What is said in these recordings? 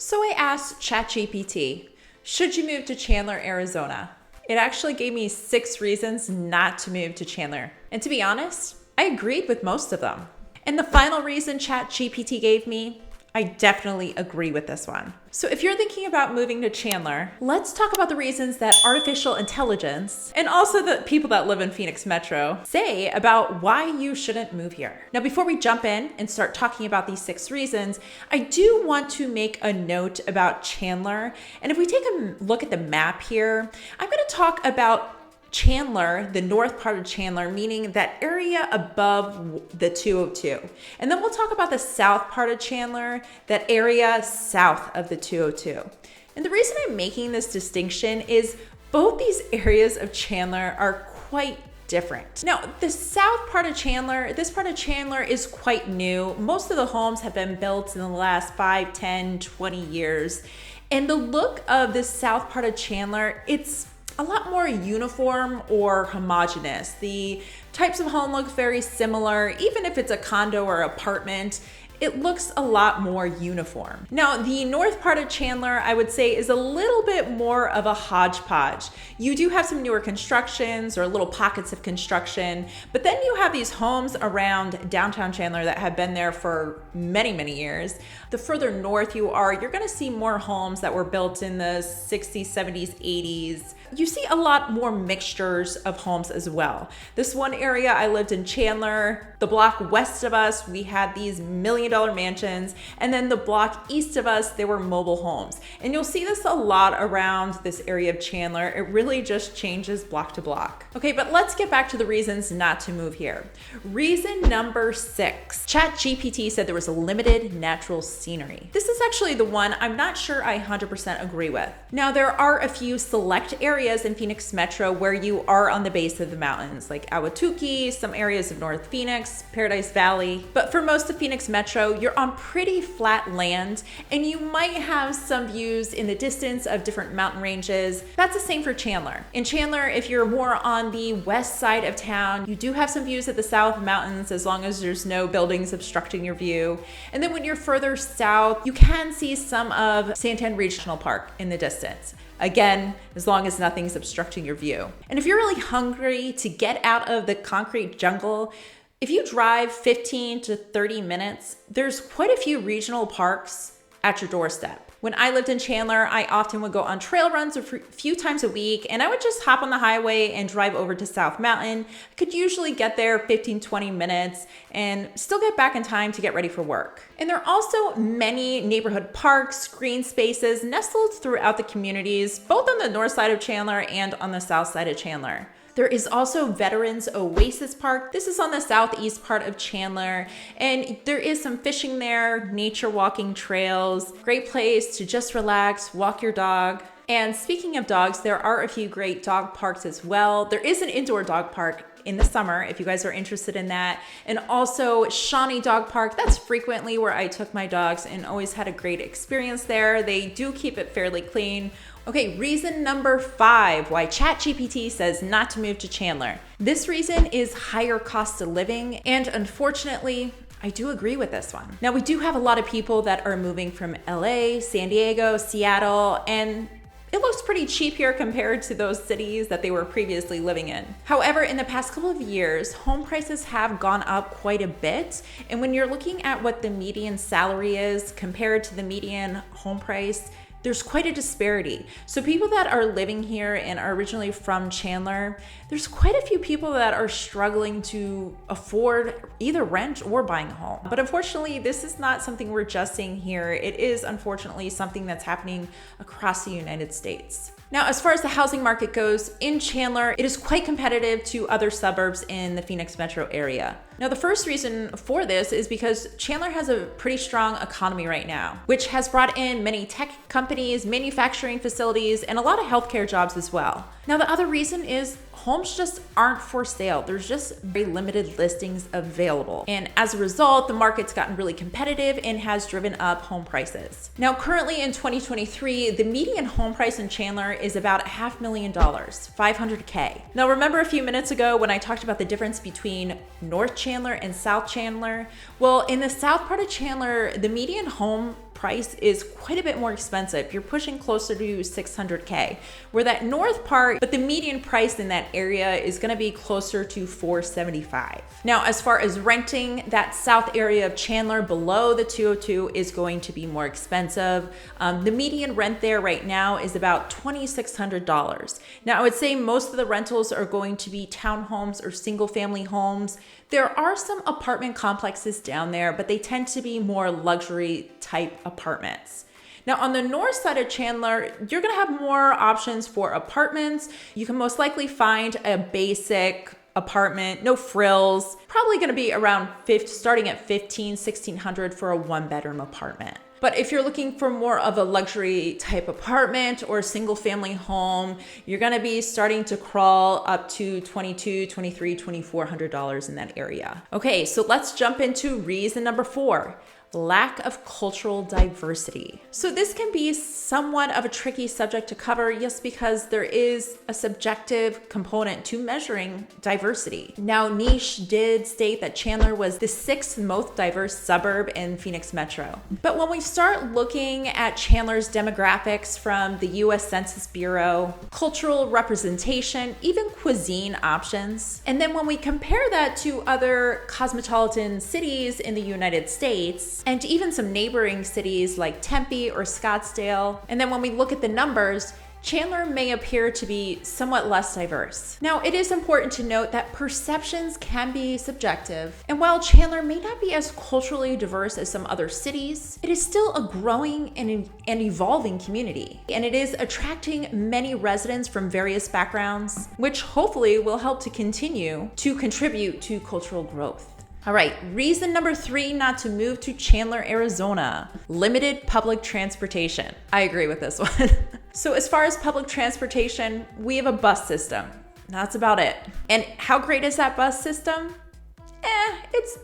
So I asked ChatGPT, should you move to Chandler, Arizona? It actually gave me 6 reasons not to move to Chandler. And to be honest, I agreed with most of them. And the final reason ChatGPT gave me, I definitely agree with this one. So if you're thinking about moving to Chandler, let's talk about the reasons that artificial intelligence and also the people that live in Phoenix Metro say about why you shouldn't move here. Now, before we jump in and start talking about these 6 reasons, I do want to make a note about Chandler. And if we take a look at the map here, I'm going to talk about Chandler, the north part of Chandler, meaning that area above the 202. And then we'll talk about the south part of Chandler, that area south of the 202. And the reason I'm making this distinction is both these areas of Chandler are quite different. Now, the south part of Chandler, this part of Chandler is quite new. Most of the homes have been built in the last 5, 10, 20 years. And the look of the south part of Chandler, it's a lot more uniform or homogeneous. The types of home look very similar. Even if it's a condo or apartment, it looks a lot more uniform. Now, the north part of Chandler, I would say, is a little bit more of a hodgepodge. You do have some newer constructions or little pockets of construction, but then you have these homes around downtown Chandler that have been there for many, many years. The further north you are, you're gonna see more homes that were built in the 60s, 70s, 80s. You see a lot more mixtures of homes as well. This one area I lived in Chandler, the block west of us, we had these $1 million mansions, and then the block east of us, there were mobile homes. And you'll see this a lot around this area of Chandler. It really just changes block to block. Okay, but let's get back to the reasons not to move here. Reason number 6, ChatGPT said there was a limited natural scenery. This is actually the one I'm not sure I 100% agree with. Now, there are a few select areas in Phoenix Metro where you are on the base of the mountains, like Ahwatukee, some areas of North Phoenix, Paradise Valley. But for most of Phoenix Metro, you're on pretty flat land, and you might have some views in the distance of different mountain ranges. That's the same for Chandler. In Chandler, if you're more on the west side of town, you do have some views at the south mountains as long as there's no buildings obstructing your view. And then when you're further south, you can see some of Santan Regional Park in the distance. Again, as long as nothing's obstructing your view. And if you're really hungry to get out of the concrete jungle, if you drive 15 to 30 minutes, there's quite a few regional parks at your doorstep. When I lived in Chandler, I often would go on trail runs a few times a week, and I would just hop on the highway and drive over to South Mountain. I could usually get there 15, 20 minutes and still get back in time to get ready for work. And there are also many neighborhood parks, green spaces nestled throughout the communities, both on the north side of Chandler and on the south side of Chandler. There is also Veterans Oasis Park. This is on the southeast part of Chandler, and there is some fishing there, nature walking trails, great place to just relax, walk your dog. And speaking of dogs, there are a few great dog parks as well. There is an indoor dog park in the summer, if you guys are interested in that. And also Shawnee Dog Park, that's frequently where I took my dogs and always had a great experience there. They do keep it fairly clean. Okay, reason number 5 why ChatGPT says not to move to Chandler. This reason is higher cost of living, and unfortunately, I do agree with this one. Now, we do have a lot of people that are moving from LA, San Diego, Seattle, and it looks pretty cheap here compared to those cities that they were previously living in. However, in the past couple of years, home prices have gone up quite a bit. And when you're looking at what the median salary is compared to the median home price, there's quite a disparity. So people that are living here and are originally from Chandler, there's quite a few people that are struggling to afford either rent or buying a home. But unfortunately, this is not something we're just seeing here. It is unfortunately something that's happening across the United States. Now, as far as the housing market goes, in Chandler, it is quite competitive to other suburbs in the Phoenix metro area. Now, the first reason for this is because Chandler has a pretty strong economy right now, which has brought in many tech companies, manufacturing facilities, and a lot of healthcare jobs as well. Now, the other reason is homes just aren't for sale. There's just very limited listings available. And as a result, the market's gotten really competitive and has driven up home prices. Now, currently in 2023, the median home price in Chandler is about $500,000, $500K. Now, remember a few minutes ago when I talked about the difference between North Chandler and South Chandler? Well, in the south part of Chandler, the median home price is quite a bit more expensive. You're pushing closer to 600K, where that north part, but the median price in that area is gonna be closer to 475. Now, as far as renting, that south area of Chandler below the 202 is going to be more expensive. The median rent there right now is about $2,600. Now, I would say most of the rentals are going to be townhomes or single family homes. There are some apartment complexes down there, but they tend to be more luxury type apartments. Now, on the north side of Chandler, you're gonna have more options for apartments. You can most likely find a basic apartment, no frills, probably gonna be around starting at $1,600 for a 1-bedroom apartment. But if you're looking for more of a luxury type apartment or a single family home, you're gonna be starting to crawl up to $2,200, $2,300, $2,400 in that area. Okay, so let's jump into reason number 4. Lack of cultural diversity. So this can be somewhat of a tricky subject to cover, just because there is a subjective component to measuring diversity. Now, Niche did state that Chandler was the 6th most diverse suburb in Phoenix Metro. But when we start looking at Chandler's demographics from the US Census Bureau, cultural representation, even cuisine options, and then when we compare that to other cosmopolitan cities in the United States, and even some neighboring cities like Tempe or Scottsdale. And then when we look at the numbers, Chandler may appear to be somewhat less diverse. Now, it is important to note that perceptions can be subjective. And while Chandler may not be as culturally diverse as some other cities, it is still a growing and evolving community. And it is attracting many residents from various backgrounds, which hopefully will help to continue to contribute to cultural growth. All right, reason number 3 not to move to Chandler, Arizona: limited public transportation. I agree with this one. So as far as public transportation, we have a bus system. That's about it. And how great is that bus system?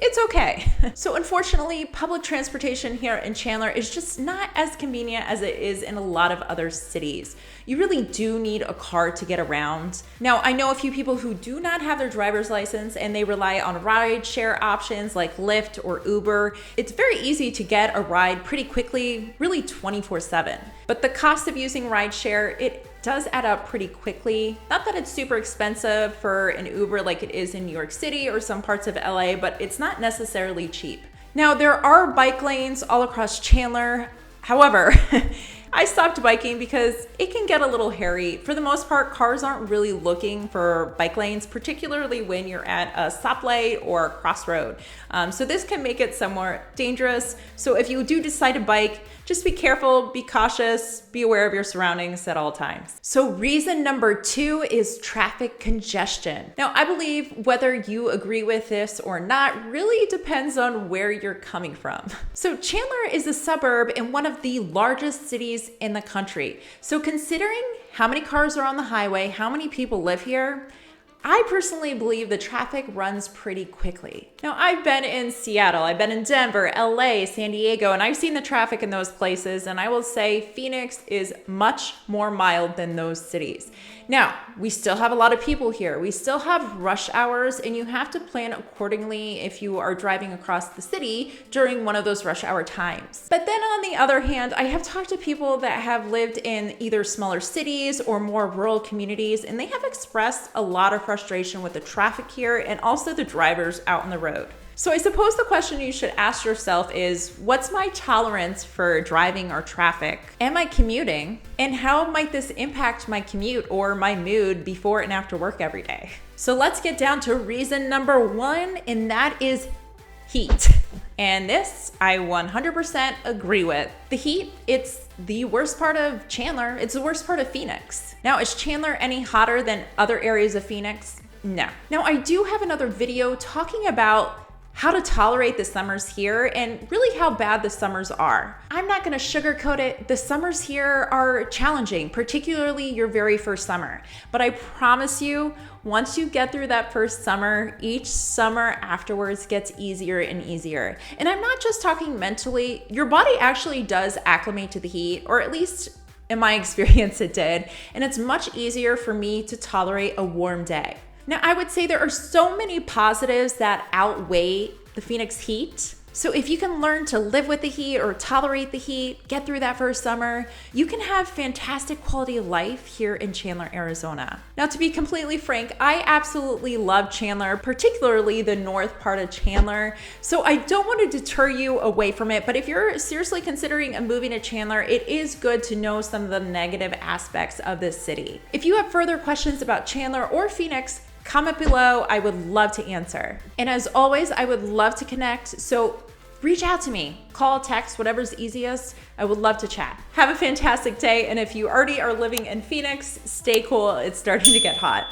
It's okay. So unfortunately, public transportation here in Chandler is just not as convenient as it is in a lot of other cities. You really do need a car to get around. Now, I know a few people who do not have their driver's license and they rely on ride share options like Lyft or Uber. It's very easy to get a ride pretty quickly, really 24/7. But the cost of using ride share, it does add up pretty quickly. Not that it's super expensive for an Uber like it is in New York City or some parts of LA, but it's not necessarily cheap. Now, there are bike lanes all across Chandler. However, I stopped biking because it can get a little hairy. For the most part, cars aren't really looking for bike lanes, particularly when you're at a stoplight or a crossroad. So this can make it somewhat dangerous. So if you do decide to bike, just be careful, be cautious, be aware of your surroundings at all times. So reason number 2 is traffic congestion. Now, I believe whether you agree with this or not really depends on where you're coming from. So Chandler is a suburb in one of the largest cities in the country. So considering how many cars are on the highway, how many people live here, I personally believe the traffic runs pretty quickly. Now, I've been in Seattle, I've been in Denver, LA, San Diego, and I've seen the traffic in those places, and I will say Phoenix is much more mild than those cities. Now, we still have a lot of people here. We still have rush hours, and you have to plan accordingly if you are driving across the city during one of those rush hour times. But then on the other hand, I have talked to people that have lived in either smaller cities or more rural communities, and they have expressed a lot of frustration with the traffic here and also the drivers out on the road. So I suppose the question you should ask yourself is, what's my tolerance for driving or traffic? Am I commuting? And how might this impact my commute or my mood before and after work every day? So let's get down to reason number 1, and that is heat. And this I 100% agree with. The heat, it's the worst part of Chandler. It's the worst part of Phoenix. Now, is Chandler any hotter than other areas of Phoenix? No. Now, I do have another video talking about how to tolerate the summers here and really how bad the summers are. I'm not gonna sugarcoat it. The summers here are challenging, particularly your very first summer. But I promise you, once you get through that first summer, each summer afterwards gets easier and easier. And I'm not just talking mentally. Your body actually does acclimate to the heat, or at least in my experience it did. And it's much easier for me to tolerate a warm day. Now, I would say there are so many positives that outweigh the Phoenix heat. So if you can learn to live with the heat or tolerate the heat, get through that first summer, you can have fantastic quality of life here in Chandler, Arizona. Now, to be completely frank, I absolutely love Chandler, particularly the north part of Chandler. So I don't want to deter you away from it, but if you're seriously considering moving to Chandler, it is good to know some of the negative aspects of this city. If you have further questions about Chandler or Phoenix, comment below. I would love to answer. And as always, I would love to connect. So reach out to me, call, text, whatever's easiest. I would love to chat. Have a fantastic day. And if you already are living in Phoenix, stay cool. It's starting to get hot.